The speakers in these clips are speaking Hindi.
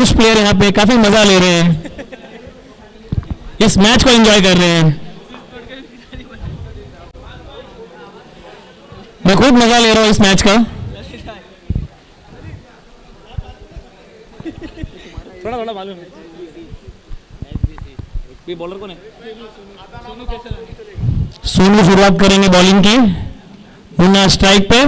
कुछ प्लेयर यहाँ पे काफी मजा ले रहे हैं, इस मैच को एंजॉय कर रहे हैं। मैं खूब मजा ले रहा हूँ इस मैच का। थोड़ा थोड़ा मालूम है बॉलर कौन है। सोनू शुरुआत करेंगे बॉलिंग की, मुन्ना स्ट्राइक पे।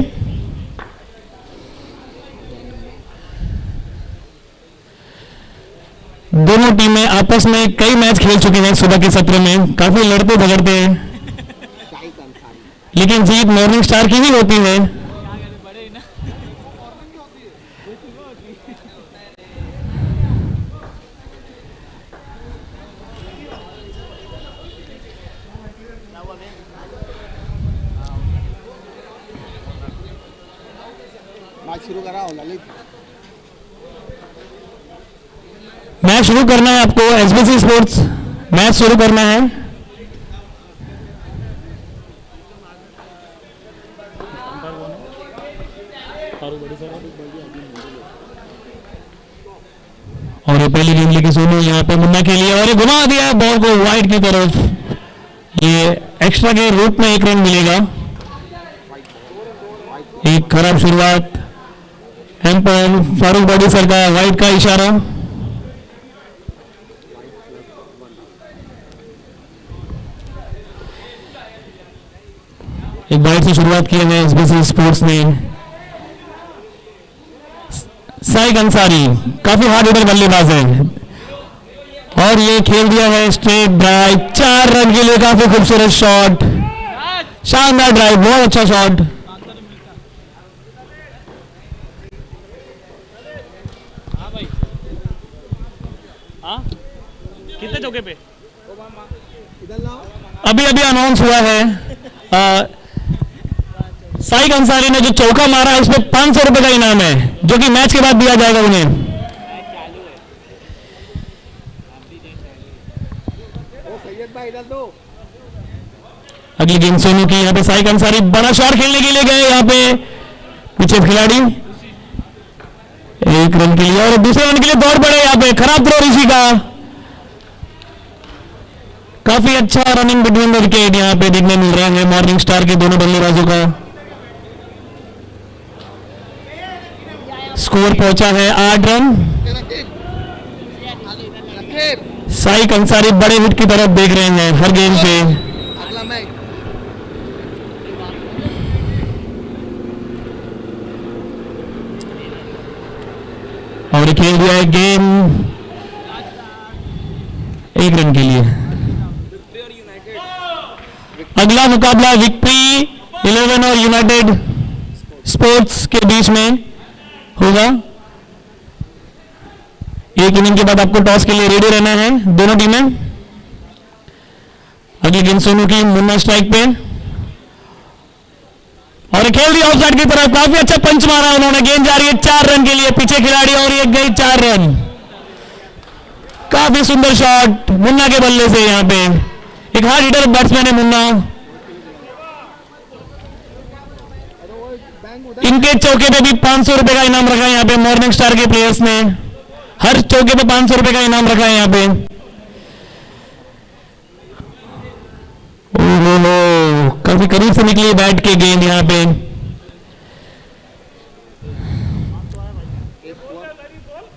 दोनों टीमें आपस में कई मैच खेल चुके हैं सुबह के सत्र में, काफी लड़ते झगड़ते हैं, लेकिन जीत मॉर्निंग स्टार की ही होती है। मैच शुरू करना है आपको, एसबीसी स्पोर्ट्स मैच शुरू करना है। और ये पहली गेंद लेके सोनू यहाँ पे मुन्ना के लिए, और ये घुमा दिया बॉल को वाइड की तरफ। ये एक्स्ट्रा के रूप में 1 रन मिलेगा। एक खराब शुरुआत, एम्पायर फारूक बड़ी सर का वाइड का इशारा। एक वाइड से शुरुआत की है एसबीसी स्पोर्ट्स ने। साइक अंसारी काफी हार्ड हिटर बल्लेबाज है, और ये खेल दिया है स्ट्रेट ड्राइव 4 रन के लिए। काफी खूबसूरत शॉट, शानदार ड्राइव, बहुत अच्छा शॉट। कितने चौके पे अभी अभी अनाउंस हुआ है, साइक अंसारी ने जो चौका मारा है उसमें 500 रुपए का इनाम है, जो कि मैच के बाद दिया जाएगा उन्हें। अगली गेंद सोनू की, यहाँ पे साइक अंसारी बड़ा शॉट खेलने के लिए गए, यहाँ पे पीछे खिलाड़ी 1 रन के लिए, और दूसरे रन के लिए दौड़ पड़े। यहाँ पे खराब थ्रो ऋषि का, काफी अच्छा रनिंग बिटवीन द विकेट यहाँ पे देखने मिल रहा है मॉर्निंग स्टार के दोनों बल्लेबाजों का। स्कोर पहुंचा है 8 रन। साइक अंसारी बड़े हिट की तरफ देख रहे हैं हर गेंद पे। और खेल दिया है गेंद 1 रन के लिए। अगला मुकाबला विक्ट्री 11 और यूनाइटेड स्पोर्ट्स के बीच में होगा। एक इनिंग के बाद आपको टॉस के लिए रेडी रहना है दोनों टीमें। अगली गेंद सोनू की, मुन्ना स्ट्राइक पे, और खेल दिया ऑफसाइड की तरफ। काफी अच्छा पंच मारा उन्होंने, गेंद जा रही है 4 रन के लिए, पीछे खिलाड़ी, और ये गई 4 रन। काफी सुंदर शॉट मुन्ना के बल्ले से। यहाँ पे एक हार्ड हिटर बैट्समैन है मुन्ना। इनके चौके पे भी 500 रुपए का इनाम रखा है यहाँ पे मॉर्निंग स्टार के प्लेयर्स ने। हर चौके पे 500 रुपए का इनाम रखा है यहाँ पे। ओहो, काफी करीब से निकली बैट के गेंद यहाँ पे।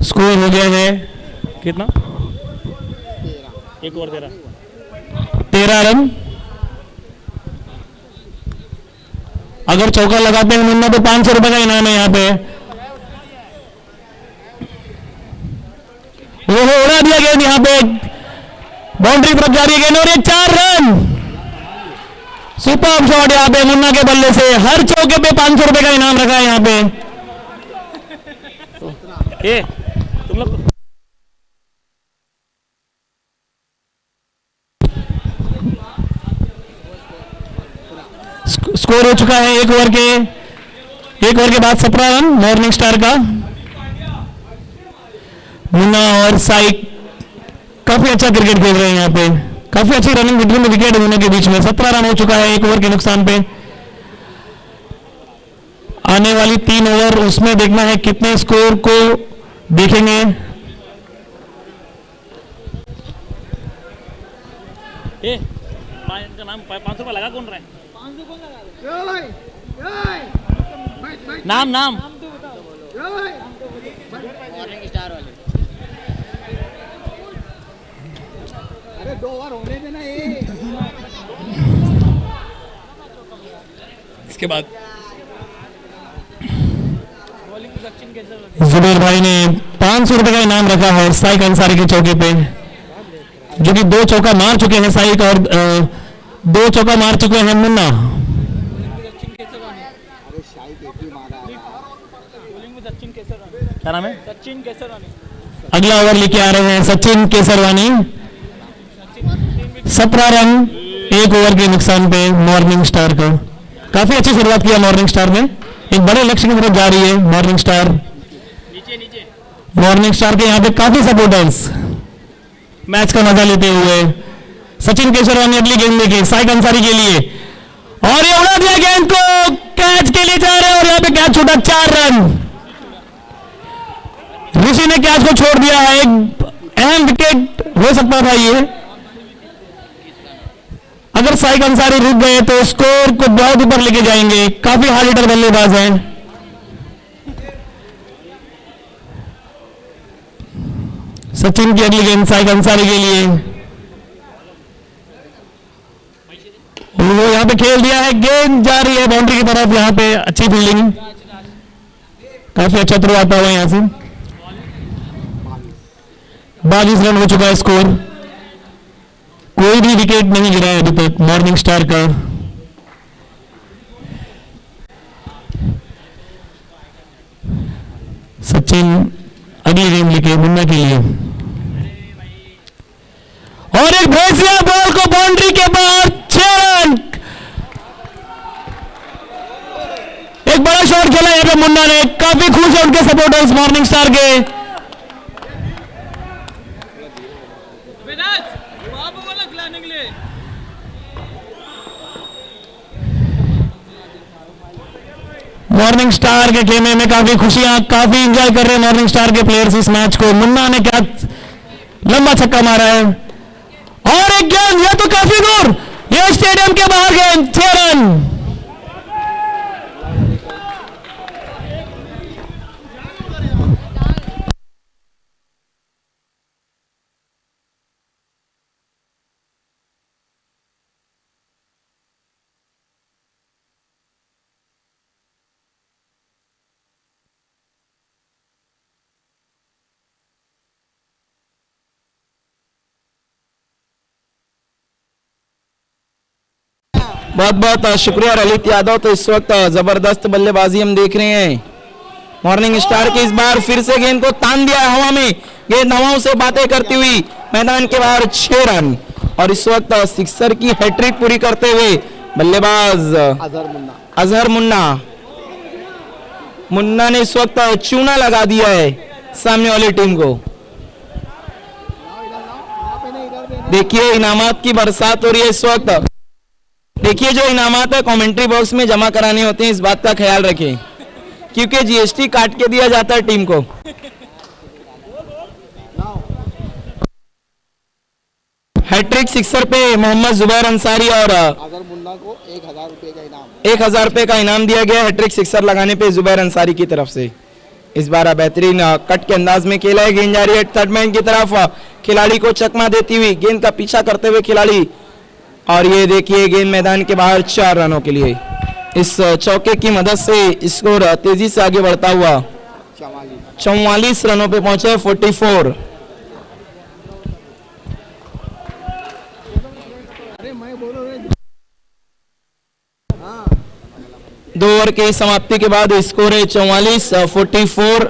स्कोर हो गया है कितना, 1 और 13 रन। अगर चौका लगाते हैं मुन्ना तो 500 रुपए का इनाम है यहाँ पे। वो उड़ा दिया गेंद यहाँ पे, बाउंड्री तरफ जा रही है गेंद, और ये 4 रन। सुपर शॉट यहाँ पे मुन्ना के बल्ले से। हर चौके पे 500 रुपए का इनाम रखा है यहाँ पे। ए, तुम लोग स्कोर हो चुका है 1 ओवर के बाद 17 रन मॉर्निंग स्टार का। मुन्ना और साइक काफी अच्छा क्रिकेट खेल रहे हैं यहाँ पे। काफी अच्छी रनिंग बिटवीन विकेट दोनों के बीच में। 17 रन हो चुका है 1 ओवर के नुकसान पे। आने वाली 3 ओवर उसमें देखना है कितने स्कोर को देखेंगे। ए इनका नाम 500 लगा कौन रहा है? नाम नाम मॉर्निंग स्टार वाले। अरे 2 ओवर होने देना ये। इसके बाद जुबेर भाई ने 500 रुपए का इनाम रखा है साइक अंसारी के चौके पे, जो कि 2 चौका मार चुके हैं साइक और 2 चौका मार चुके हैं मुन्ना। क्या नाम है? अगला ओवर लेके आ रहे हैं सचिन केसरवानी। 17 रन 1 ओवर के नुकसान पे मॉर्निंग स्टार का। काफी अच्छी शुरुआत किया मॉर्निंग स्टार ने, एक बड़े लक्ष्य की तरफ जा रही है मॉर्निंग स्टार। मॉर्निंग स्टार के यहाँ पे काफी सपोर्टर्स मैच का मजा लेते हुए। सचिन केसरवानी अगली गेंद लेके साइक अंसारी के लिए, और ये उड़ा दिया गेंद को, कैच के लिए जा रहे हैं और यहाँ पे कैच छूटा। 4 रन ऋषि ने कैच को छोड़ दिया है। एक अहम विकेट हो सकता था ये, अगर साइक अंसारी रुक गए तो स्कोर को बहुत ऊपर लेके जाएंगे। काफी हार्ड हिटर बल्लेबाज हैं। सचिन की अगली गेंद साइक अंसारी के लिए, वो यहां पे खेल दिया है, गेंद जा रही है बाउंड्री की तरफ। यहां पे अच्छी फील्डिंग, काफी अच्छा थ्रो आता हुआ यहां से। 22 रन हो चुका है स्कोर, कोई भी विकेट नहीं गिरा है अभी तक मॉर्निंग स्टार का। सचिन अगली गेंद लेके मुन्ना के लिए, और एक भेज दिया बॉल को बाउंड्री के बाहर। 6 रन, एक बड़ा शॉट खेला यहाँ पे मुन्ना ने। काफी खुश है उनके सपोर्टर्स मॉर्निंग स्टार के। मॉर्निंग स्टार के खेमे में काफी खुशियां, काफी एंजॉय कर रहे हैं मॉर्निंग स्टार के प्लेयर्स इस मैच को। मुन्ना ने क्या लंबा छक्का मारा है, और एक गेंद, यह तो काफी दूर, यह स्टेडियम के बाहर गेंद। 6 रन। बहुत बहुत शुक्रिया ललित यादव। तो इस वक्त जबरदस्त बल्लेबाजी हम देख रहे हैं मॉर्निंग स्टार की। इस बार फिर से गेंद को तान दिया हवा में, गेंद हवाओं से बातें करती हुई मैदान के बाहर। 6 रन, और इस वक्त सिक्सर की हैट्रिक पूरी करते हुए बल्लेबाज अजहर मुन्ना। मुन्ना ने इस वक्त चूना लगा दिया है सामने वाली टीम को। देखिए इनामात की बरसात हो रही है इस वक्त। देखिए जो इनामात है कमेंट्री बॉक्स में जमा कराने होते हैं, इस बात का ख्याल रखें, क्योंकि जीएसटी काट के दिया जाता है टीम को। हैट्रिक सिक्सर पे मोहम्मद जुबैर अंसारी और अगर मुन्ना को 1000 रुपए का इनाम 1000 रुपए का इनाम दिया गया हैट्रिक सिक्सर लगाने पे जुबैर अंसारी की तरफ से। इस बार बेहतरीन कट के अंदाज में खेला है, गेंद जा रही है थर्ड मैन की तरफ, खिलाड़ी को चकमा देती हुई, गेंद का पीछा करते हुए खिलाड़ी, और ये देखिए गेंद मैदान के बाहर 4 रनों के लिए। इस चौके की मदद से स्कोर तेजी से आगे बढ़ता हुआ 44 रनों पे पहुंचे। 44। दो ओवर की समाप्ति के बाद स्कोर है 44 44।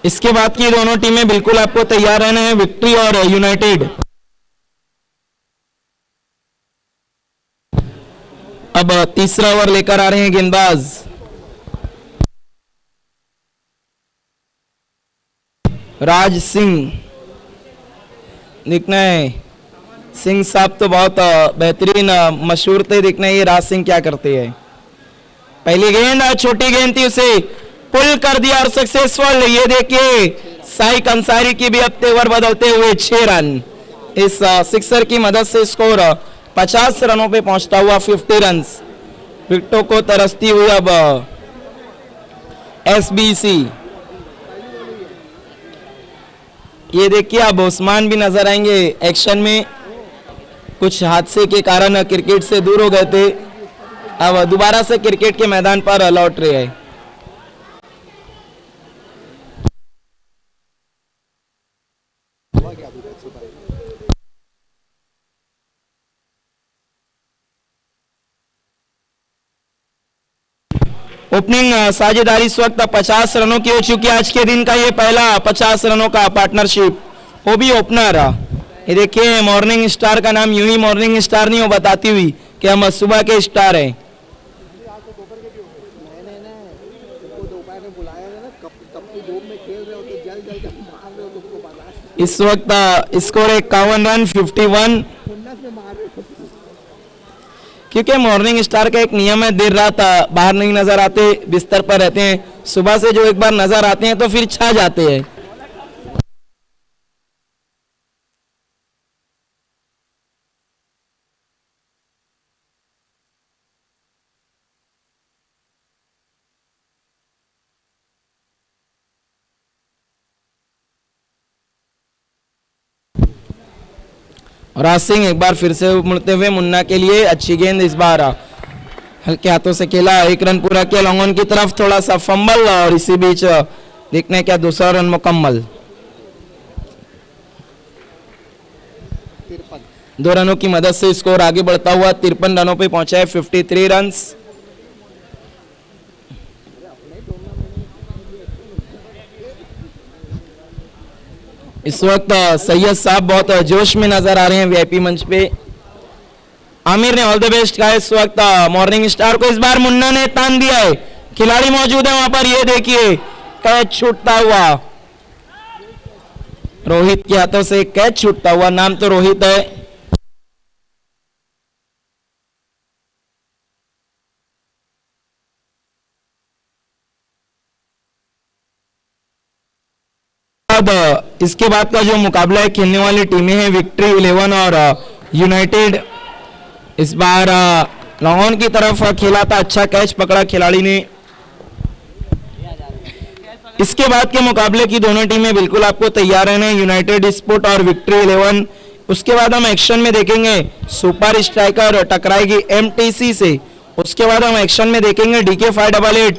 इसके बाद की दोनों टीमें बिल्कुल आपको तैयार रहना है, विक्ट्री और यूनाइटेड। अब तीसरा ओवर लेकर आ रहे हैं गेंदबाज राज सिंह। दिखना है सिंह साहब तो बहुत बेहतरीन मशहूर थे। देखना है ये राज सिंह क्या करते हैं। पहली गेंद छोटी गेंद थी, उसे पुल कर दिया और सक्सेसफुल। ये देखिए साई कंसारी की भी अब तेवर बदलते हुए 6 रन। इस सिक्सर की मदद से स्कोर 50 रनों पे पहुंचता हुआ 50 रन। विकेटों को तरसती हुई अब एसबीसी। ये देखिए अब उस्मान भी नजर आएंगे एक्शन में। कुछ हादसे के कारण क्रिकेट से दूर हो गए थे, अब दोबारा से क्रिकेट के मैदान पर लौट रहे हैं। ओपनिंग साझेदारी इस वक्त 50 रनों की हो चुकी है। आज के दिन का ये पहला 50 रनों का पार्टनरशिप, वो भी ओपनर। ये देखिए मॉर्निंग स्टार का नाम यूं ही मॉर्निंग स्टार नहीं हो बताती हुई कि हम सुबह के स्टार हैं। मैंने ना उनको दोपहर में बुलाया था ना, कब की धूप में खेल रहे हो तो जल जल जब मार रहे हो तुमको बर्दाश्त इस वक्त स्कोर 51 रन 51। खुन्नस में मार रहे हो। क्योंकि मॉर्निंग स्टार का एक नियम है, देर रात बाहर नहीं नजर आते, बिस्तर पर रहते हैं। सुबह से जो एक बार नजर आते हैं तो फिर छा जाते हैं। और राज सिंह एक बार फिर से मुड़ते हुए मुन्ना के लिए अच्छी गेंद। इस बार हल्के हाथों से खेला, 1 रन पूरा किया लॉन्ग ऑन की तरफ, थोड़ा सा फंबल और इसी बीच देखने क्या दूसरा रन मुकम्मल। 2 रनों की मदद से स्कोर आगे बढ़ता हुआ 53 रनों पे पहुंचा है, 53 रन। इस वक्त सैयद साहब बहुत जोश में नजर आ रहे हैं वीआईपी मंच पे। आमिर ने ऑल द बेस्ट कहा इस वक्त मॉर्निंग स्टार को। इस बार मुन्ना ने तान दिया है, खिलाड़ी मौजूद है वहां पर। ये देखिए कैच छूटता हुआ, रोहित के हाथों से कैच छूटता हुआ। नाम तो रोहित है। इसके बाद का जो मुकाबला है, खेलने वाली टीमें हैं विक्ट्री 11 और यूनाइटेड। इस बार लॉन्ग ऑन की तरफ खेला था, अच्छा कैच पकड़ा खिलाड़ी ने। इसके बाद के मुकाबले की दोनों टीमें बिल्कुल आपको तैयार रहना है, यूनाइटेड स्पोर्ट और विक्ट्री 11। उसके बाद हम एक्शन में देखेंगे सुपर स्ट्राइकर टकराएगी एमटीसी से। उसके बाद हम एक्शन में देखेंगे डीके 588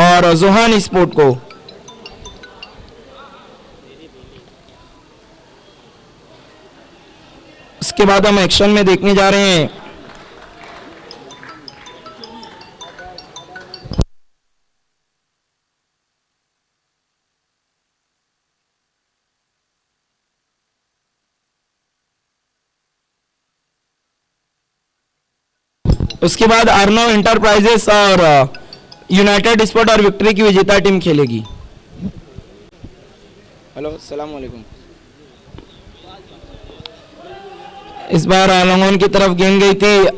और जोहान स्पोर्ट को। उसके बाद हम एक्शन में देखने जा रहे हैं उसके बाद अर्नो इंटरप्राइजेस और यूनाइटेड स्पोर्ट और विक्ट्री की विजेता टीम खेलेगी। हेलो अस्सलाम वालेकुम। इस बार लॉन्ग ऑन की तरफ गेंद गई थी।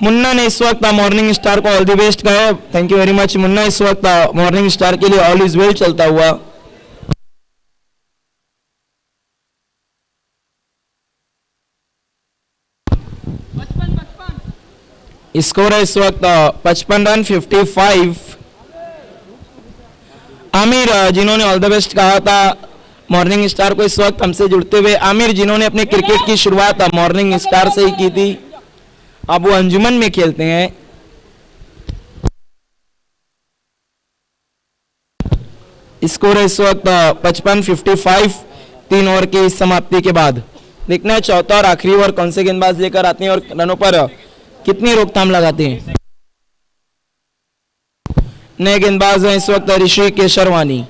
मुन्ना ने इस वक्त मॉर्निंग स्टार को ऑल द बेस्ट कहा। Thank you very much Munna. इस वक्त मॉर्निंग स्टार के लिए ऑल इज वेल चलता हुआ। स्कोर है इस वक्त 55 रन 55। आमिर जिन्होंने ऑल द बेस्ट कहा था मॉर्निंग स्टार को, इस वक्त हमसे जुड़ते हुए। आमिर जिन्होंने अपने क्रिकेट की शुरुआत मॉर्निंग स्टार से ही की थी, अब वो अंजुमन में खेलते हैं। स्कोर है इस वक्त 55-55 3 ओवर की समाप्ति के बाद। देखना है चौथा और आखिरी ओवर कौन से गेंदबाज लेकर आते हैं और रनों पर कितनी रोकथाम लगाते हैं। नए गेंदबाज हैं इस वक्त ऋषि केशरवानी।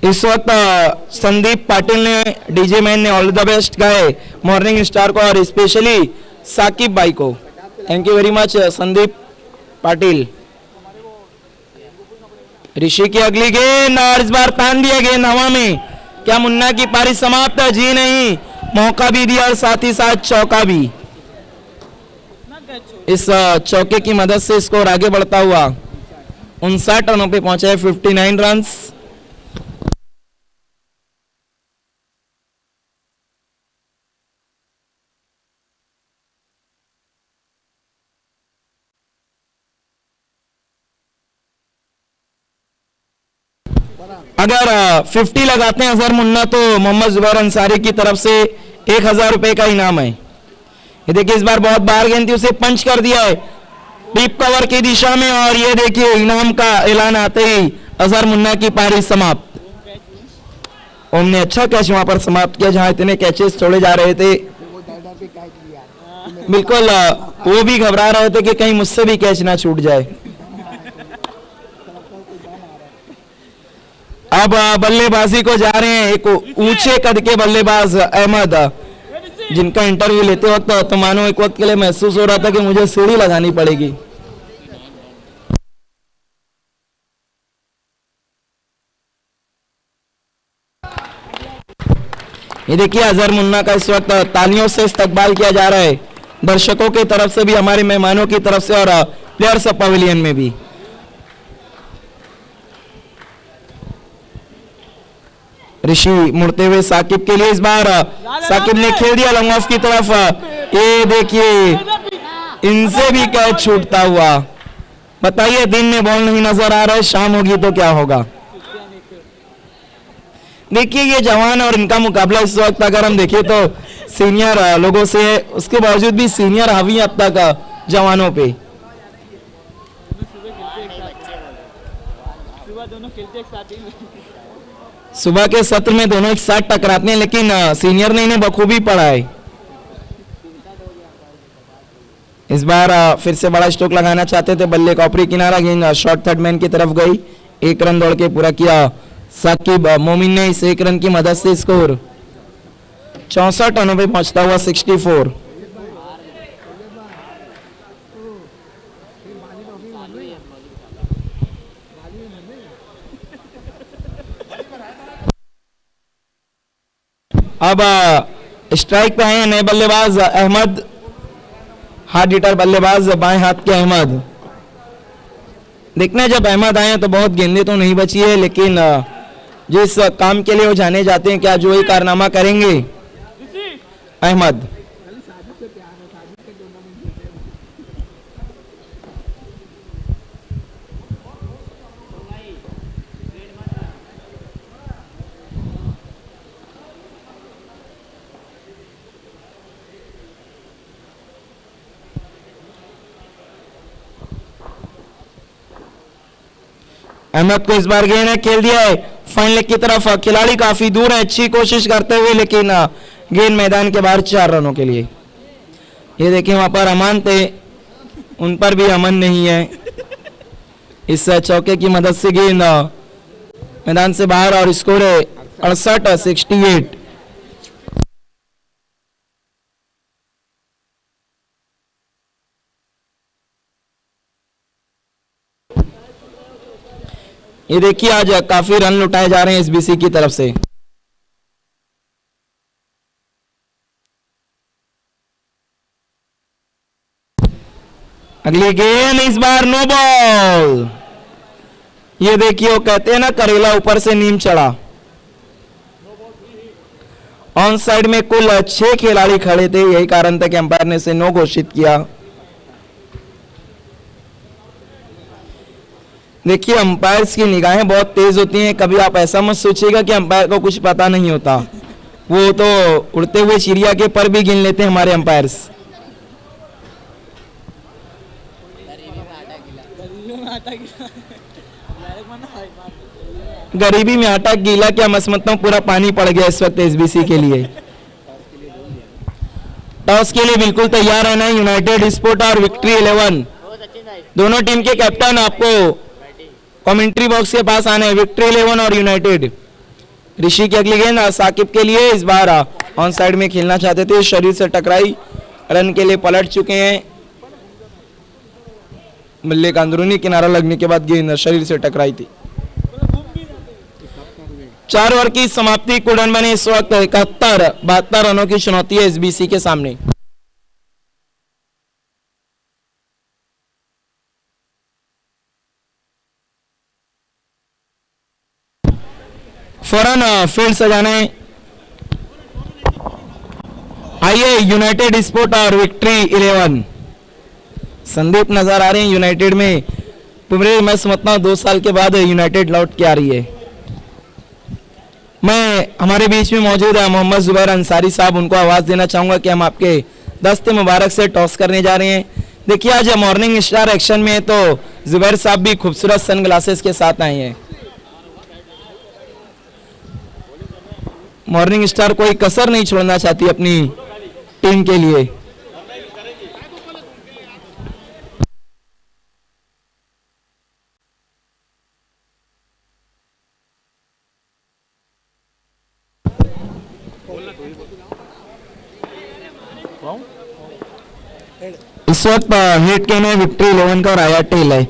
इस वक्त संदीप पाटिल ने, डीजे मैन ने ऑल द बेस्ट कहा मॉर्निंग स्टार को और स्पेशली साकिब भाई को। Thank you very much Sandeep Patil. Rishi की अगली गेंद और इस बार तान दिया गेंद हवा में। क्या मुन्ना की पारी समाप्त है? जी नहीं, मौका भी दिया और साथ ही साथ चौका भी। इस चौके की मदद से स्कोर आगे बढ़ता हुआ 59 रनों पे पहुंचा है, 59 रन्स। अगर 50 लगाते हैं अजहर मुन्ना तो मोहम्मद जुबैर अंसारी की तरफ से 1000 रुपए का इनाम है। ये देखिए इस बार बहुत बार गेंद थी, उसे पंच कर दिया है डीप कवर की दिशा में, और ये देखिए इनाम का ऐलान आते ही अजहर मुन्ना की पारी समाप्त। ओम ने अच्छा कैच वहां पर समाप्त किया जहां इतने कैचेस छोड़े जा रहे थे। बिल्कुल वो भी घबरा रहे थे कि कहीं मुझसे भी कैच ना छूट जाए। अब बल्लेबाजी को जा रहे हैं एक ऊंचे कद के बल्लेबाज अहमद, जिनका इंटरव्यू लेते वक्त तो मानो एक वक्त के लिए महसूस हो रहा था कि मुझे सीढ़ी लगानी पड़ेगी। ये देखिए अजहर मुन्ना का इस वक्त तालियों से इस्तकबाल किया जा रहा है, दर्शकों की तरफ से भी, हमारे मेहमानों की तरफ से और प्लेयर्स पवेलियन में भी। ऋषि मुड़ते हुए साकिब के लिए, इस बार साकिब ने खेल दिया लॉन्ग ऑफ की तरफ। ये देखिए इनसे भी कैच छूटता हुआ। बताइए दिन में बॉल नहीं नजर आ रहा है, शाम होगी तो क्या होगा। देखिए ये जवान और इनका मुकाबला इस वक्त अगर हम देखें तो सीनियर लोगों से, उसके बावजूद भी सीनियर हावी अब तक जवानों पे। सुबह के सत्र में दोनों एक साथ टकराते हैं, लेकिन सीनियर ने इन्हें बखूबी पढ़ा है। इस बार फिर से बड़ा स्ट्रोक लगाना चाहते थे, बल्ले का ऊपरी किनारा, गेंद शॉर्ट थर्ड मैन की तरफ गई। 1 रन दौड़ के पूरा किया साकिब मोमिन ने। इस 1 रन की मदद से स्कोर 64 रनों पे पहुंचता हुआ 64। अब स्ट्राइक पे आए हैं नए बल्लेबाज अहमद, हार्ड हिटर बल्लेबाज बाएं हाथ के अहमद। देखना जब अहमद आए तो बहुत गेंदें तो नहीं बची है, लेकिन जिस काम के लिए वो जाने जाते हैं, क्या जो ही कारनामा करेंगे अहमद। अहमद को इस बार गेंद खेल दिया है फाइन लेग की तरफ। खिलाड़ी काफी दूर है, अच्छी कोशिश करते हुए, लेकिन गेंद मैदान के बाहर 4 रनों के लिए। ये देखिए वहां पर अमान थे, उन पर भी अमन नहीं है। इस चौके की मदद से गेंद मैदान से बाहर और स्कोर है 68-68। ये देखिए आज काफी रन लुटाए जा रहे हैं एसबीसी की तरफ से। अगली गेंद, इस बार नो बॉल। ये देखिए वो कहते हैं ना करेला ऊपर से नीम चढ़ा। ऑन साइड में कुल 6 खिलाड़ी खड़े थे, यही कारण था कि अंपायर ने इसे नो घोषित किया। देखिए अंपायर्स की निगाहें बहुत तेज होती हैं, कभी आप ऐसा मत सोचिएगा कि अंपायर को कुछ पता नहीं होता। वो तो उड़ते हुए चिड़िया के पर भी गिन लेते हैं हमारे अंपायर्स। गरीबी में आटा गीला, क्या मैं समझता हूँ पूरा पानी पड़ गया इस वक्त एसबीसी के लिए। टॉस के लिए बिल्कुल तैयार रहना है यूनाइटेड स्पोर्ट और विक्ट्री 11। दोनों टीम के कैप्टन आपको कमेंट्री बॉक्स के पास आना है, विक्ट्री 11 और यूनाइटेड। ऋषि की अगली गेंद साकिब के लिए, इस बार ऑन साइड में खेलना चाहते थे, शरीर से टकराई, रन के लिए पलट चुके हैं। बल्ले का अंदरूनी किनारा लगने के बाद गेंद शरीर से टकराई थी। 4 ओवर की समाप्ति, कुल रन बने इस वक्त 71 रनों की चुनौती है एसबीसी के सामने। फौरन फील्ड सजाने आइए यूनाइटेड स्पोर्ट और विक्ट्री 11। संदीप नजर आ रहे हैं यूनाइटेड में। पुमरे मैं समझता हूं 2 साल के बाद यूनाइटेड लौट के आ रही है। मैं हमारे बीच में मौजूद है मोहम्मद जुबैर अंसारी साहब, उनको आवाज देना चाहूंगा कि हम आपके दस्ते मुबारक से टॉस करने जा रहे हैं। देखिए आज मॉर्निंग स्टार एक्शन में है तो जुबैर साहब भी खूबसूरत सनग्लासेस के साथ आए हैं। मॉर्निंग स्टार कोई कसर नहीं छोड़ना चाहती अपनी टीम के लिए। इस वक्त हिट के में विक्ट्री 11 का और आया टेल है।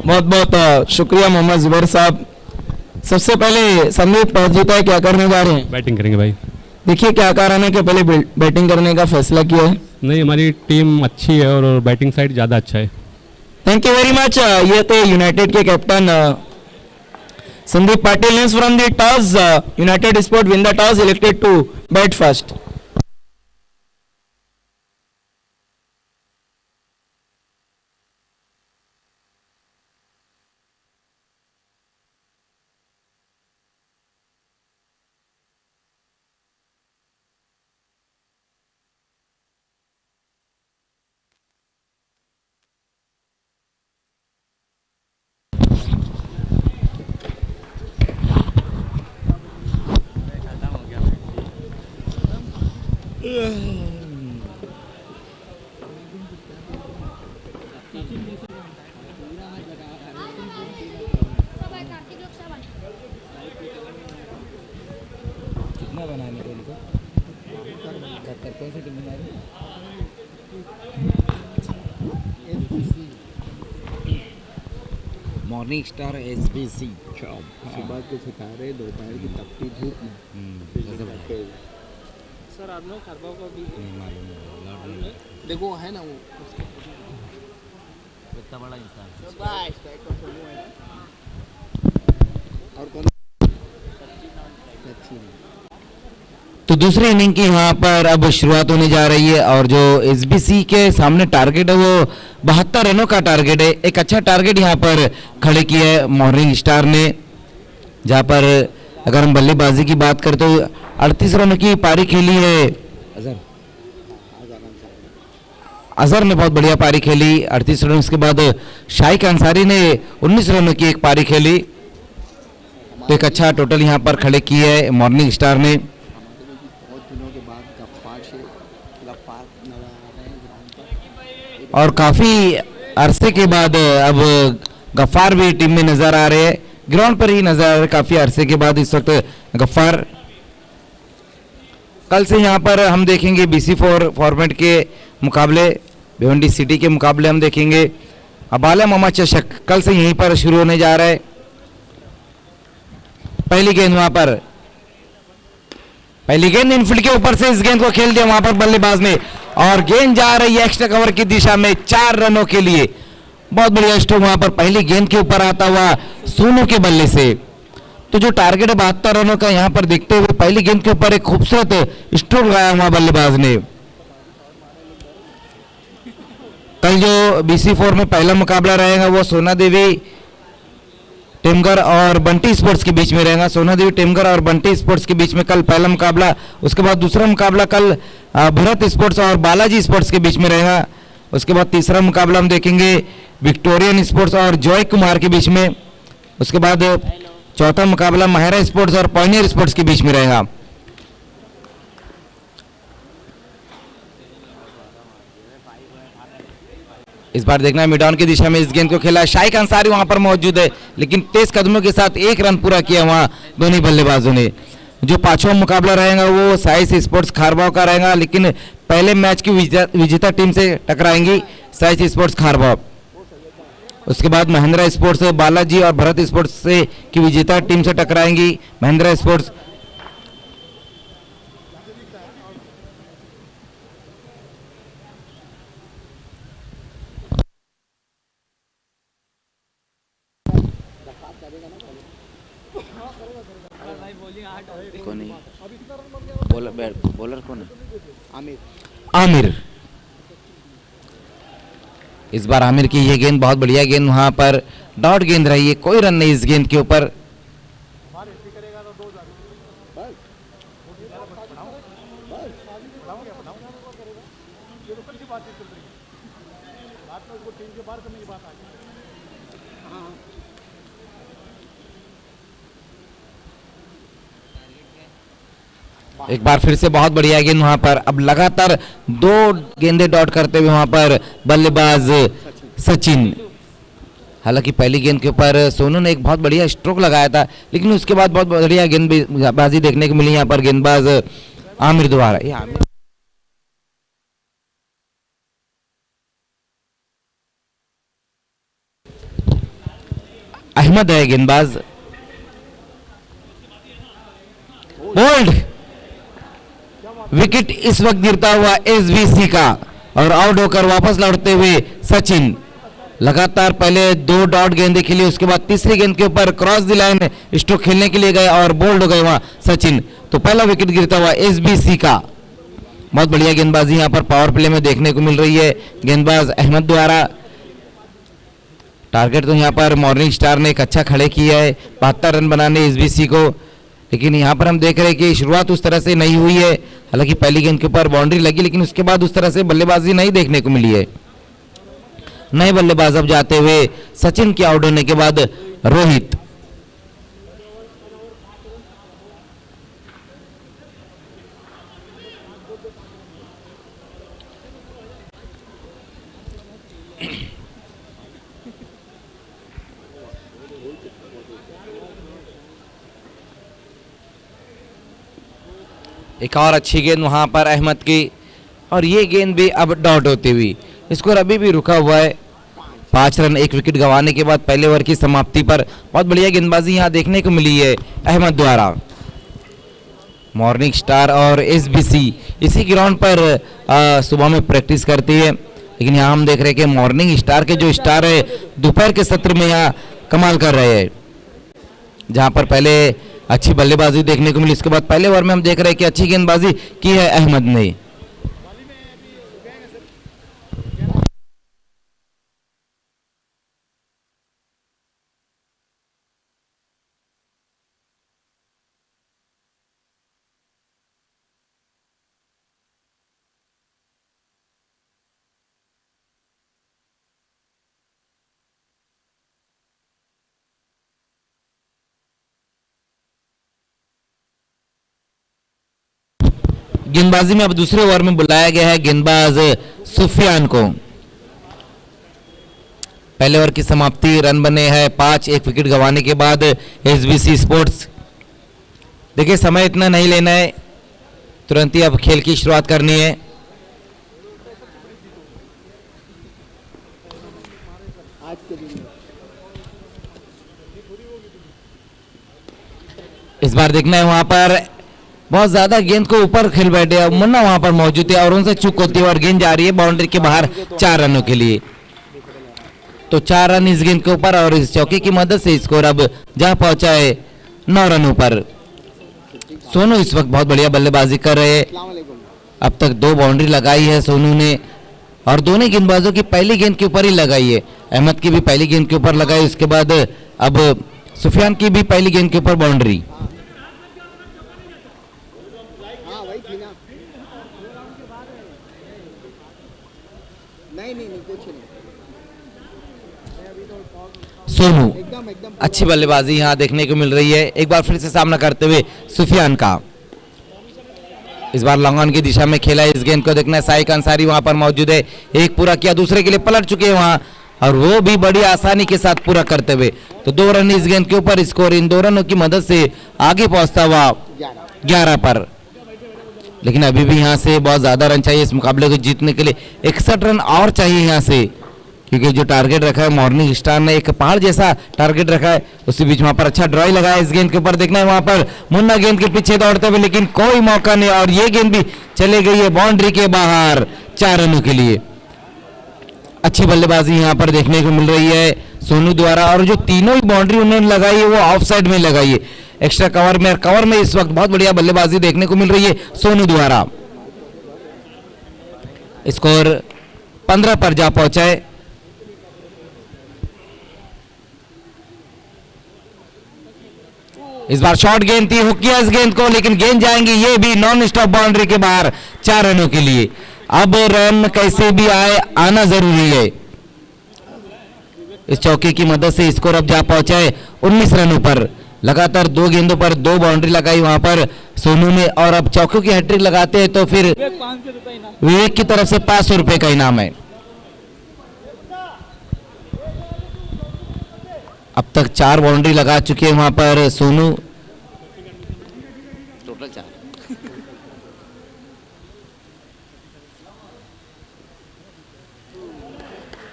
बहुत बहुत शुक्रिया मोहम्मद जुबैर साहब। सबसे पहले संदीप टॉस जीता है, क्या करने जा रहे हैं? बैटिंग करेंगे भाई। देखिए क्या कारण है कि पहले बैटिंग करने का फैसला किया है? नहीं, हमारी टीम अच्छी है और बैटिंग साइड ज़्यादा अच्छा है। Thank you very much. ये थे यूनाइटेड के captain Sandeep Patil. From the toss United sport win the toss, elected to bat first. Morning star SBC सुबह को सिखा रहे, दोपहर की तपती धूप में। सर आप लोग खरबाव का भी देखो है ना वो इतना बड़ा इंसान। और कौन अच्छी तो दूसरे इनिंग की यहाँ पर अब शुरुआत होने जा रही है और जो एसबीसी के सामने टारगेट है वो 72 रनों का टारगेट है। एक अच्छा टारगेट यहाँ पर खड़े किया है मॉर्निंग स्टार ने, जहाँ पर अगर हम बल्लेबाजी की बात करें तो 38 रनों की पारी खेली है अजहर ने, बहुत बढ़िया पारी खेली 38 रन। उसके बाद शाइक अंसारी ने 19 रनों की एक पारी खेली। तो एक अच्छा टोटल यहाँ पर खड़े किए है मॉर्निंग स्टार ने। और काफी अरसे के बाद अब गफ्फार भी टीम में नजर आ रहे हैं, ग्राउंड पर ही नजर आ रहे हैं काफी अरसे के बाद इस वक्त गफ्फार। कल से यहाँ पर हम देखेंगे BC4 फॉर्मेट के मुकाबले, भिवंडी सिटी के मुकाबले हम देखेंगे। अबाला मोहम्मद चषक कल से यहीं पर शुरू होने जा रहा है। पहली गेंद वहां पर, पहली गेंद इनफील्ड के ऊपर से इस गेंद को खेल दिया वहां पर बल्लेबाज ने और गेंद जा रही है एक्स्ट्रा कवर की दिशा में 4 रनों के लिए। बहुत बढ़िया स्ट्रोक वहां पर पहली गेंद के ऊपर आता हुआ सोनू के बल्ले से। तो जो टारगेट है 72 रनों का यहाँ पर देखते हुए पहली गेंद के ऊपर एक खूबसूरत स्ट्रोक लगाया हुआ बल्लेबाज ने। कल जो BC4 में पहला मुकाबला रहेगा वो सोना देवी टेमगर और बंटी स्पोर्ट्स के बीच में रहेगा। सोना देवी टेमगर और बंटी स्पोर्ट्स के बीच में कल पहला मुकाबला, उसके बाद दूसरा मुकाबला कल भरत स्पोर्ट्स और बालाजी स्पोर्ट्स के बीच में रहेगा। उसके बाद तीसरा मुकाबला हम देखेंगे विक्टोरियन स्पोर्ट्स और जॉय कुमार के बीच में। उसके बाद चौथा मुकाबला महिरा स्पोर्ट्स और पॉइनियर स्पोर्ट्स के बीच में रहेगा। इस बार देखना है मिडाउन की दिशा में इस गेंद को खेला, शाइक अंसारी वहां पर मौजूद है लेकिन तेज कदमों के साथ 1 रन पूरा किया वहां दोनों बल्लेबाजों ने। जो पांचवा मुकाबला रहेगा वो साइस स्पोर्ट्स खारबाव का रहेगा, लेकिन पहले मैच की विजेता टीम से टकराएंगी साइस स्पोर्ट्स खारबाव। उसके बाद महिंद्रा स्पोर्ट्स बालाजी और भरत स्पोर्ट्स से की विजेता टीम से टकराएंगी। महिंद्रा स्पोर्ट्स कौन है? बॉलर कौन है? आमिर आमिर। इस बार आमिर की ये गेंद बहुत बढ़िया गेंद, वहां पर डॉट गेंद रही है, कोई रन नहीं इस गेंद के ऊपर। एक बार फिर से बहुत बढ़िया गेंद वहां पर, अब लगातार 2 गेंदे डॉट करते हुए वहां पर बल्लेबाज सचिन। हालांकि पहली गेंद के ऊपर सोनू ने एक बहुत बढ़िया स्ट्रोक लगाया था, लेकिन उसके बाद बहुत बढ़िया गेंदबाजी देखने को मिली यहाँ पर गेंदबाज आमिर द्वारा। ये आमिर अहमद है गेंदबाज। बोल्ड विकेट इस वक्त गिरता हुआ एसबीसी का, और आउट होकर वापस लौटते हुए सचिन। लगातार पहले 2 डॉट गेंदे खेली, उसके बाद तीसरी गेंद के ऊपर क्रॉस द लाइन स्ट्रोक खेलने के लिए गए और बोल्ड हो गए वहां सचिन। तो पहला विकेट गिरता हुआ एसबीसी का। बहुत बढ़िया गेंदबाजी यहां पर पावर प्ले में देखने को मिल रही है गेंदबाज अहमद द्वारा। टारगेट तो यहां पर मॉर्निंग स्टार ने एक अच्छा खड़े किया है, 72 रन बनाने एसबीसी को, लेकिन यहां पर हम देख रहे हैं कि शुरुआत उस तरह से नहीं हुई है। हालांकि पहली गेंद के ऊपर बाउंड्री लगी, लेकिन उसके बाद उस तरह से बल्लेबाजी नहीं देखने को मिली है। नए बल्लेबाज अब जाते हुए सचिन के आउट होने के बाद रोहित। एक और अच्छी गेंद वहां पर अहमद की, और ये गेंद भी अब डॉट होती हुई। स्कोर अभी भी रुका हुआ है, 5 रन 1 विकेट गंवाने के बाद पहले ओवर की समाप्ति पर। बहुत बढ़िया गेंदबाजी यहां देखने को मिली है अहमद द्वारा। मॉर्निंग स्टार और एसबीसी इसी ग्राउंड पर सुबह में प्रैक्टिस करती है, लेकिन यहाँ हम देख रहे हैं कि मॉर्निंग स्टार के जो स्टार है दोपहर के सत्र में यहाँ कमाल कर रहे हैं। जहां पर पहले अच्छी बल्लेबाजी देखने को मिली, इसके बाद पहले ओवर में हम देख रहे हैं कि अच्छी गेंदबाजी की है अहमद ने। गेंदबाजी में अब दूसरे ओवर में बुलाया गया है गेंदबाज सुफियान को। पहले ओवर की समाप्ति, रन बने हैं 5, 1 विकेट गंवाने के बाद एसबीसी स्पोर्ट्स। देखिए समय इतना नहीं लेना है, तुरंत ही अब खेल की शुरुआत करनी है। आज के दिन में इस बार देखना है वहां पर बहुत ज्यादा गेंद को ऊपर खेल बैठे, मुन्ना वहां पर मौजूद है और उनसे चूक होती है और गेंद जा रही है बाउंड्री के बाहर 4 रनों के लिए। तो 4 रन इस गेंद के ऊपर, और इस चौके की मदद से स्कोर अब जहां पहुंचा है 9 रनों पर। सोनू इस वक्त बहुत बढ़िया बल्लेबाजी कर रहे हैं, अब तक 2 बाउंड्री लगाई है सोनू ने, और दोनों गेंदबाजों की पहली गेंद के ऊपर ही लगाई है। अहमद की भी पहली गेंद के ऊपर लगाई, उसके बाद अब सुफियान की भी पहली गेंद के ऊपर बाउंड्री। नहीं कुछ नहीं, सोनू एकदम अच्छी बल्लेबाजी यहाँ देखने को मिल रही है। एक बार फिर से सामना करते हुए सुफियान का, इस बार लॉन्ग ऑन की दिशा में खेला है। इस गेंद को देखना है, साइक अंसारी वहां पर मौजूद है, एक पूरा किया, दूसरे के लिए पलट चुके हैं वहां, और वो भी बड़ी आसानी के साथ पूरा करते हुए। तो 2 रन इस गेंद के ऊपर, स्कोर इन 2 रनों की मदद से आगे पहुंचता हुआ 11 पर। लेकिन अभी भी यहाँ से बहुत ज्यादा रन चाहिए इस मुकाबले को जीतने के लिए, 61 रन और चाहिए यहाँ से, क्योंकि जो टारगेट रखा है मॉर्निंग स्टार ने एक पहाड़ जैसा टारगेट रखा है, उसी बीच वहां पर अच्छा ड्राई लगाया। इस गेंद के ऊपर देखना है वहां पर मुन्ना गेंद के पीछे दौड़ते हुए, लेकिन कोई मौका नहीं और ये गेंद भी चले गई है बाउंड्री के बाहर 4 रनों के लिए। अच्छी बल्लेबाजी यहाँ पर देखने को मिल रही है सोनू द्वारा, और जो तीनों ही बाउंड्री उन्होंने लगाई है वो ऑफ साइड में लगाई है, एक्स्ट्रा कवर में। कवर में इस वक्त बहुत बढ़िया बल्लेबाजी देखने को मिल रही है सोनू द्वारा। स्कोर 15 पर जा पहुंचा है। इस बार शॉर्ट गेंद थी, हुक किया इस गेंद को, लेकिन गेंद जाएंगी ये भी नॉन स्टॉप बाउंड्री के बाहर 4 रनों के लिए। अब रन कैसे भी आए, आना जरूरी है। इस चौके की मदद से स्कोर अब जा पहुंचा है 19 रनों पर। लगातार 2 गेंदों पर 2 बाउंड्री लगाई वहां पर सोनू ने, और अब चौकों की हैट्रिक लगाते हैं तो फिर विवेक की तरफ से 500 रुपए का इनाम है। अब तक 4 बाउंड्री लगा चुके हैं वहां पर सोनू, टोटल 4।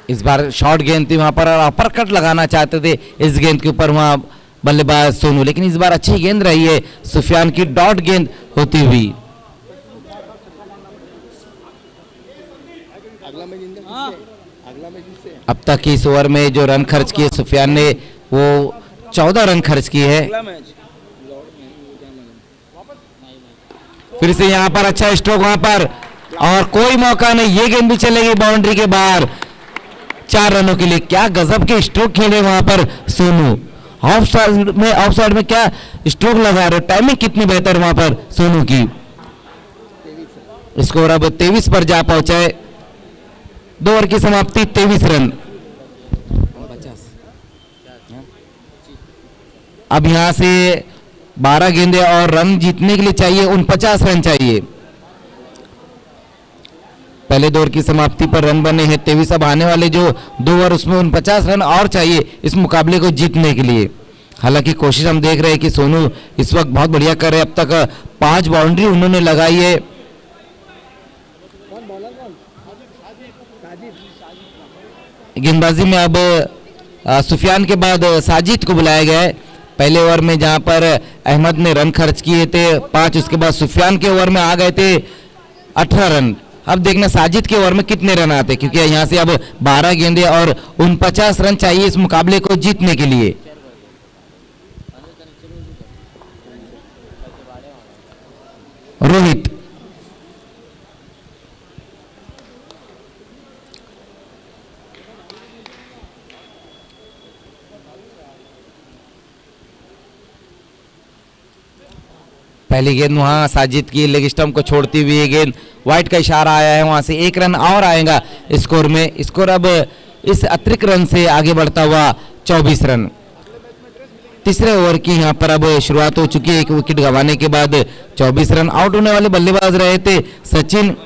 इस बार शॉर्ट गेंद थी वहां पर और अपर लगाना चाहते थे इस गेंद के ऊपर वहां बल्लेबाज सोनू, लेकिन इस बार अच्छी गेंद रही है सुफियान की, डॉट गेंद होती हुई। अब तक की इस ओवर में जो रन खर्च किए सुफियान ने वो 14 रन खर्च किए हैं। फिर से यहां पर अच्छा स्ट्रोक वहां पर, और कोई मौका नहीं, ये गेंद भी चलेगी बाउंड्री के बाहर 4 रनों के लिए। क्या गजब के स्ट्रोक खेले वहां पर सोनू, ऑफ साइड में क्या स्ट्रोक लगा रहे, टाइमिंग कितनी बेहतर वहां पर सोनू की। स्कोर अब 23 पर जा पहुंचा है। 2 ओवर की समाप्ति 23 रन। अब यहां से 12 गेंदे और रन जीतने के लिए चाहिए 49 रन चाहिए। पहले 2 ओवर की समाप्ति पर रन बने हैं 23। अब आने वाले जो 2 ओवर उसमें 49 रन और चाहिए इस मुकाबले को जीतने के लिए। हालांकि कोशिश हम देख रहे हैं कि सोनू इस वक्त बहुत बढ़िया कर रहे हैं। अब तक 5 बाउंड्री उन्होंने लगाई है। गेंदबाजी में अब सुफियान के बाद साजिद को बुलाया गया है। पहले ओवर में जहां पर अहमद ने रन खर्च किए थे 5, उसके बाद सुफियान के ओवर में आ गए थे 18 रन। अब देखना साजिद के ओवर में कितने रन आते, क्योंकि यहां से अब 12 गेंदे और 49 रन चाहिए इस मुकाबले को जीतने के लिए। रोहित पहली गेंद वहां साजिद की लेग स्टंप को छोड़ती हुई ये गेंद वाइट का इशारा आया है, वहां से 1 रन और आएगा स्कोर में। स्कोर अब इस अतिरिक्त रन से आगे बढ़ता हुआ 24 रन। तीसरे ओवर की यहां पर अब शुरुआत हो चुकी है। 1 विकेट गंवाने के बाद 24 रन। आउट होने वाले बल्लेबाज रहे थे सचिन।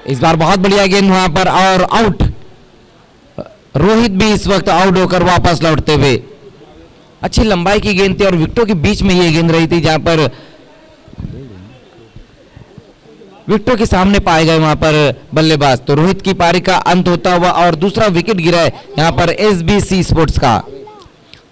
इस बार बहुत बढ़िया गेंद वहां पर और आउट। रोहित भी इस वक्त आउट होकर वापस लौटते हुए। अच्छी लंबाई की गेंद थी और विकेटों के बीच में ये गेंद रही थी, जहां पर विकेटों के सामने पाए गए वहां पर बल्लेबाज। तो रोहित की पारी का अंत होता हुआ और दूसरा विकेट गिरा है यहां पर एसबीसी स्पोर्ट्स का।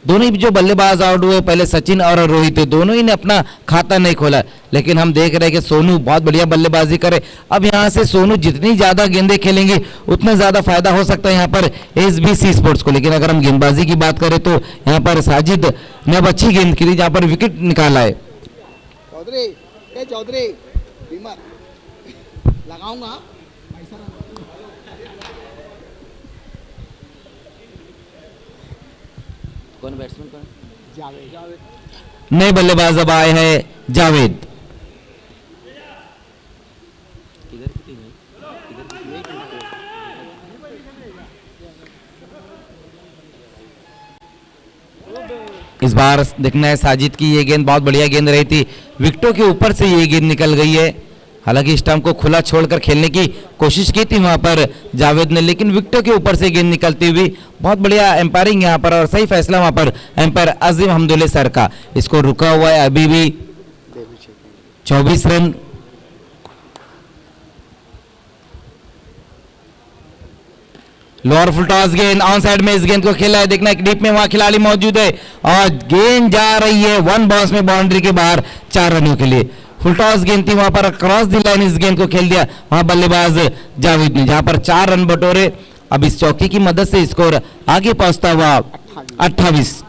दोनों ही जो बल्लेबाज आउट हुए, पहले सचिन और रोहित, दोनों ही ने अपना खाता नहीं खोला, लेकिन हम देख रहे हैं कि सोनू बहुत बढ़िया बल्लेबाजी करे। अब यहां से सोनू जितनी ज्यादा गेंदें खेलेंगे उतना ज्यादा फायदा हो सकता है यहां पर एसबीसी स्पोर्ट्स को। लेकिन अगर हम गेंदबाजी की बात करें तो यहां पर साजिद ने अब अच्छी गेंद खेली जहां पर विकेट निकाला है। चौधरी लगाऊंगा कौन बैट्समैन कौन? जावेद। नए बल्लेबाज अब आए हैं जावेद। इस बार देखना है साजिद की ये गेंद बहुत बढ़िया गेंद रही थी, विकेटों के ऊपर से ये गेंद निकल गई है। हालांकि स्टंप को खुला छोड़कर खेलने की कोशिश की थी वहां पर जावेद ने, लेकिन विकेटों के ऊपर से गेंद निकलती हुई। बहुत बढ़िया एम्पायरिंग यहां पर और सही फैसला वहां पर एम्पायर अजीम हमदुल्ले सर का। इसको रुका हुआ है अभी भी 24 रन। लोअर फुल टॉस गेंद ऑन साइड में इस गेंद को खेला है, देखना एक डीप में वहां खिलाड़ी मौजूद है और गेंद जा रही है वन बाउंस में बाउंड्री के बाहर 4 रनों के लिए। फुल टॉस गेंद थी वहां पर, क्रॉस दी लाइन इस गेंद को खेल दिया वहां बल्लेबाज जावेद ने, जहां पर 4 रन बटोरे। अब इस चौकी की मदद से स्कोर आगे पहुंचता हुआ 28।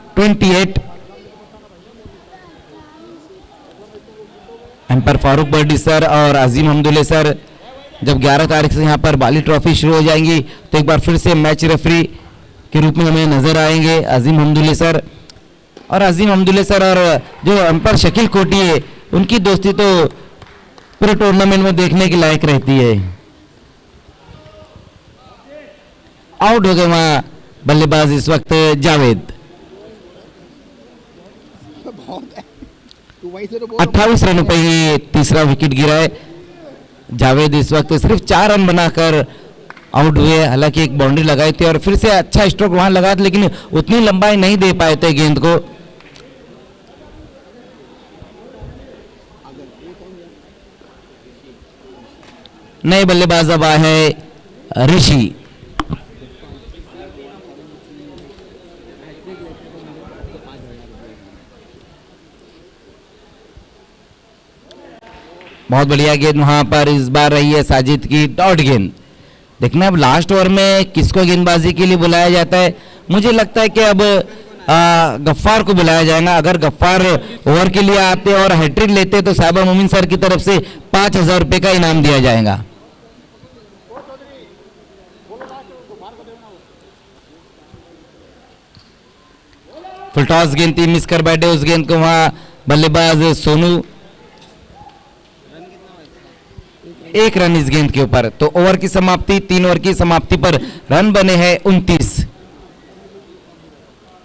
एम्पायर फारूक बर्डी सर और अजीम हमदुल्ले सर जब 11 तारीख से यहाँ पर बाली ट्रॉफी शुरू हो जाएंगी तो एक बार फिर से मैच रेफरी के रूप में हमें नजर आएंगे अजीम हमदुल्ले सर। और अजीम हमदुल्ले सर और जो एम्पायर शकील कोटी है उनकी दोस्ती तो पूरे टूर्नामेंट में देखने की लायक रहती है। आउट हो गए वहां बल्लेबाज इस वक्त जावेद। बहुत है, तू वहीं से तो बोल। 28 रनों पर ही तीसरा विकेट गिरा है। जावेद इस वक्त सिर्फ 4 रन बनाकर आउट हुए, हालांकि एक बाउंड्री लगाई थी और फिर से अच्छा स्ट्रोक वहां लगा था लेकिन उतनी लंबाई नहीं दे पाए थे गेंद को। नए बल्लेबाज अब आए हैं ऋषि। बहुत बढ़िया गेंद वहां पर इस बार रही है साजिद की डॉट गेंद। देखना अब लास्ट ओवर में किसको गेंदबाजी के लिए बुलाया जाता है। मुझे लगता है कि अब गफ्फार को बुलाया जाएगा। अगर गफ्फार ओवर के लिए आते और हैट्रिक लेते तो साहिबा मोमिन सर की तरफ से 5,000 रुपए का इनाम दिया जाएगा। फुल टॉस गेंद थी, मिस कर बैठे उस गेंद को वहां बल्लेबाज सोनू। 1 रन इस गेंद के ऊपर। तो ओवर की समाप्ति 3 ओवर की समाप्ति पर रन बने हैं 29।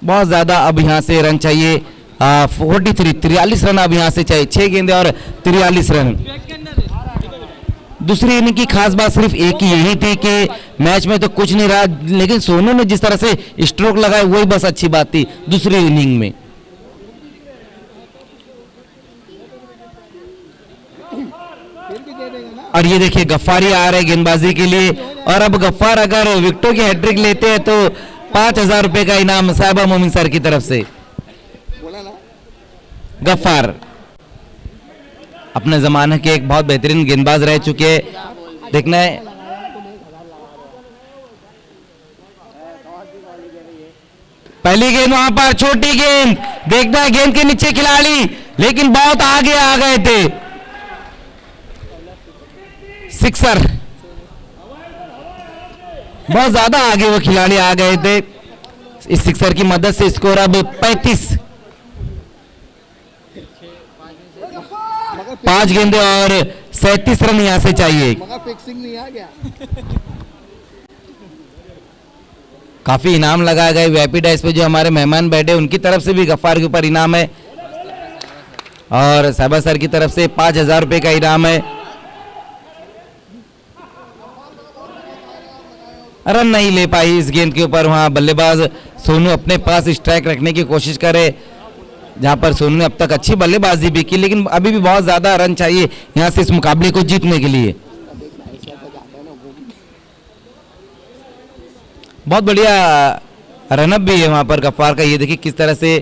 बहुत ज्यादा अब यहां से रन चाहिए 43 रन अब यहां से चाहिए। 6 गेंदे और 43 रन। दूसरी इनिंग की खास बात सिर्फ एक ही यही थी कि मैच में तो कुछ नहीं रहा लेकिन सोनू ने जिस तरह से स्ट्रोक लगाए वही बस अच्छी बात थी दूसरी इनिंग में। और ये देखिए गफ्फारी आ रहे गेंदबाजी के लिए और अब गफ्फार अगर विकेटों की हैट्रिक लेते हैं तो 5,000 रुपए का इनाम साहिबा मोमिन सर की तरफ से। गफ्फार अपने जमाने के एक बहुत बेहतरीन गेंदबाज रह चुके हैं। देखना है पहली गेंद वहां पर छोटी गेंद, देखना है गेंद के नीचे खिलाड़ी लेकिन बहुत आगे आ गए थे। सिक्सर, बहुत ज्यादा आगे वो खिलाड़ी आ गए थे। इस सिक्सर की मदद से स्कोर अब 35। 5 गेंदे और 37 रन यहां से चाहिए। मगर फिक्सिंग नहीं आ गया। काफी इनाम लगाए गए वीआईपी डैश पे जो हमारे मेहमान बैठे उनकी तरफ से भी गफ्फार के ऊपर इनाम है और साहिबा सर की तरफ से 5,000 रुपए का इनाम है। रन नहीं ले पाई इस गेंद के ऊपर वहां बल्लेबाज सोनू अपने पास स्ट्राइक रखने की कोशिश करे, जहां पर सोनू ने अब तक अच्छी बल्लेबाजी भी की लेकिन अभी भी बहुत ज्यादा रन चाहिए यहां से इस मुकाबले को जीतने के लिए। बहुत बढ़िया रनअप भी है वहां पर गफ्फार का। ये देखिए किस तरह से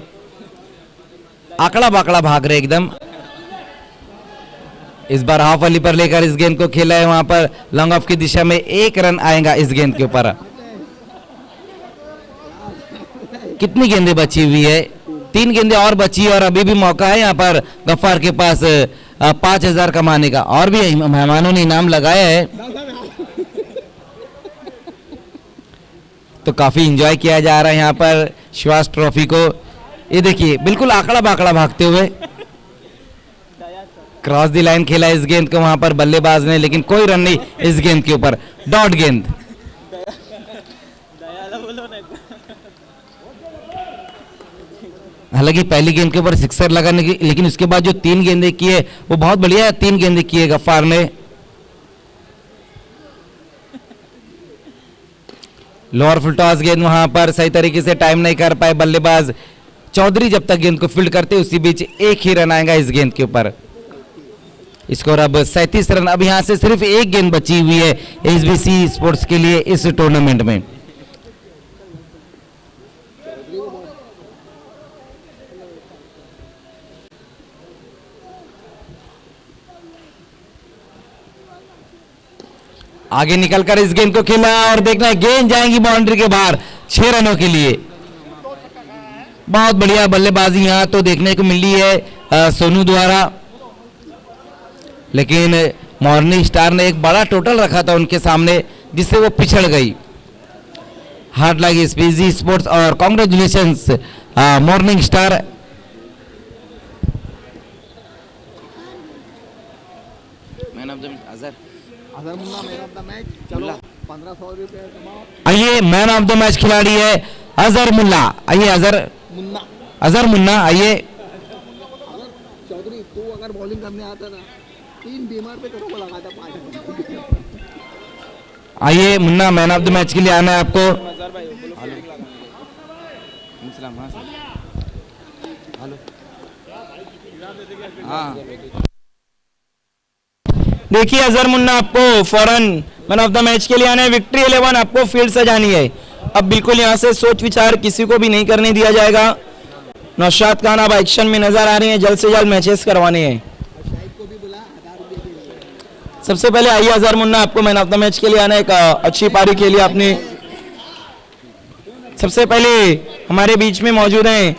आंकड़ा बाकड़ा भाग रहे एकदम। इस बार हाफ वाली पर लेकर इस गेंद को खेला है वहां पर लॉन्ग ऑफ की दिशा में। 1 रन आएगा इस गेंद के ऊपर। कितनी गेंदें बची हुई है? 3 गेंदें और बची और अभी भी मौका है यहाँ पर गफ्फार के पास 5,000 कमाने का। और भी मेहमानों ने इनाम लगाया है तो काफी एंजॉय किया जा रहा है यहाँ पर श्वास ट्रॉफी को। ये देखिए बिल्कुल आंकड़ा बाकड़ा भागते हुए क्रॉस दी लाइन खेला इस गेंद को वहां पर बल्लेबाज ने लेकिन कोई रन नहीं इस गेंद के ऊपर। डॉट गेंद। हालांकि पहली गेंद के ऊपर सिक्सर लगाने की लेकिन उसके बाद जो 3 गेंदें की है वो बहुत बढ़िया 3 गेंदें की है गफ्फार ने। लोअर फुल टॉस गेंद वहां पर सही तरीके से टाइम नहीं कर पाए बल्लेबाज चौधरी। जब तक गेंद को फील्ड करते उसी बीच 1 ही रन आएगा इस गेंद के ऊपर। स्कोर अब 37 रन। अब यहां से सिर्फ 1 गेंद बची हुई है एसबीसी स्पोर्ट्स के लिए इस टूर्नामेंट में। आगे निकलकर इस गेंद को खेला और देखना है गेंद जाएंगी बाउंड्री के बाहर 6 रनों के लिए। बहुत बढ़िया बल्लेबाजी यहां तो देखने को मिली है सोनू द्वारा, लेकिन मॉर्निंग स्टार ने एक बड़ा टोटल रखा था उनके सामने जिससे वो पिछड़ गई। हार्ड लगी स्पीजी स्पोर्ट्स और congratulations morning star. Man of the Azhar Munna man of the match. चलो 1500 रुपये कमाओ। आइए मैन ऑफ द मैच खिलाड़ी है अजहर मुल्ला। आइए अजहर मुन्ना आइए। चौधरी तू अगर बॉलिंग करने आता ना 3 बीमार पे तेरे को लगाता 5। आइए Munna man of the match के लिए आना है आपको। देखिए अजहर मुन्ना आपको फौरन मैन ऑफ द मैच के लिए आना है। विक्ट्री 11 आपको फील्ड से जानी है। अब बिल्कुल यहां से सोच विचार किसी को भी नहीं करने दिया जाएगा। नौशाद खान अब एक्शन में नजर आ रही हैं, जल्द से जल्द मैचेस करवाने हैं। सबसे पहले आइए अजहर मुन्ना आपको मैन ऑफ द मैच के लिए आना है। एक अच्छी पारी के लिए आपने सबसे पहले हमारे बीच में मौजूद हैं